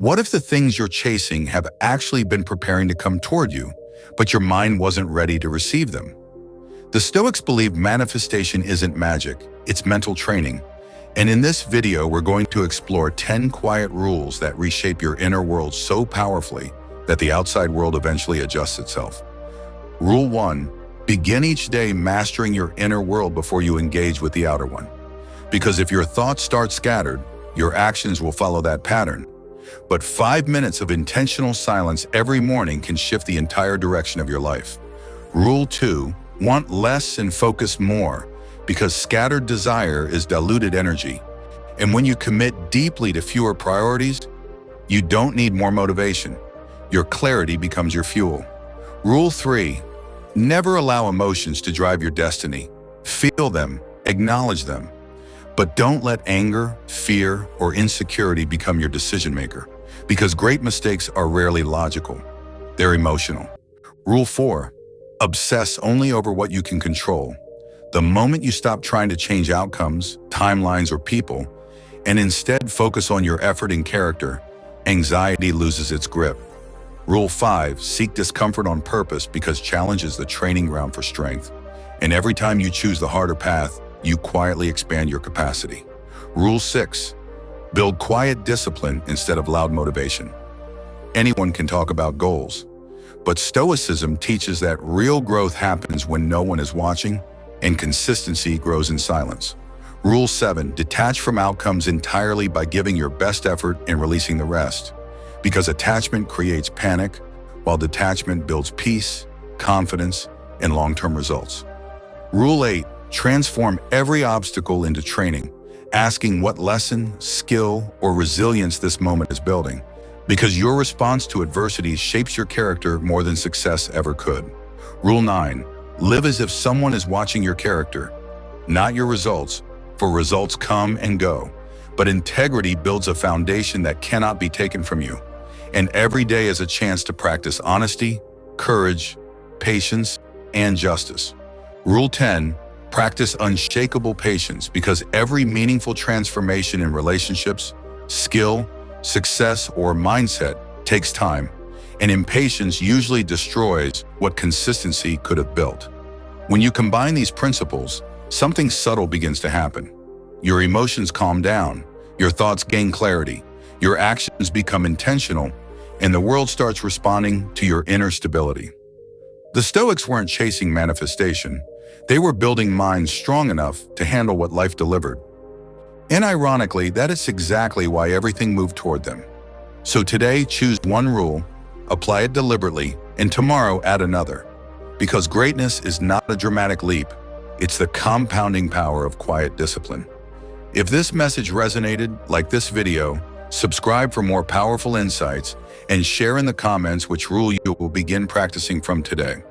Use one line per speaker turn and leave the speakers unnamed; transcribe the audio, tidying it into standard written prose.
What if the things you're chasing have actually been preparing to come toward you, but your mind wasn't ready to receive them? The Stoics believe manifestation isn't magic, it's mental training. And in this video, we're going to explore 10 quiet rules that reshape your inner world so powerfully that the outside world eventually adjusts itself. Rule 1. Begin each day mastering your inner world before you engage with the outer one. Because if your thoughts start scattered, your actions will follow that pattern. But 5 minutes of intentional silence every morning can shift the entire direction of your life. Rule 2. Want less and focus more, because scattered desire is diluted energy. And when you commit deeply to fewer priorities, you don't need more motivation. Your clarity becomes your fuel. Rule 3. Never allow emotions to drive your destiny. Feel them, acknowledge them. But don't let anger, fear, or insecurity become your decision maker, because great mistakes are rarely logical. They're emotional. Rule 4. Obsess only over what you can control. The moment you stop trying to change outcomes, timelines, or people, and instead focus on your effort and character, anxiety loses its grip. Rule 5. Seek discomfort on purpose, because challenge is the training ground for strength. And every time you choose the harder path, you quietly expand your capacity. Rule 6. Build quiet discipline instead of loud motivation. Anyone can talk about goals, but Stoicism teaches that real growth happens when no one is watching, and consistency grows in silence. Rule 7. Detach from outcomes entirely by giving your best effort and releasing the rest, because attachment creates panic, while detachment builds peace, confidence, and long-term results. Rule 8. Transform every obstacle into training, asking what lesson, skill, or resilience this moment is building, because your response to adversity shapes your character more than success ever could. Rule 9. Live as if someone is watching your character, not your results, for results come and go, but integrity builds a foundation that cannot be taken from you. And every day is a chance to practice honesty, courage, patience, and justice. Rule 10. Practice unshakable patience, because every meaningful transformation in relationships, skill, success, or mindset takes time, and impatience usually destroys what consistency could have built. When you combine these principles, something subtle begins to happen. Your emotions calm down, your thoughts gain clarity, your actions become intentional, and the world starts responding to your inner stability. The Stoics weren't chasing manifestation. They were building minds strong enough to handle what life delivered. And ironically, that is exactly why everything moved toward them. So today, choose one rule, apply it deliberately, and tomorrow add another. Because greatness is not a dramatic leap, it's the compounding power of quiet discipline. If this message resonated, like this video, subscribe for more powerful insights, and share in the comments which rule you will begin practicing from today.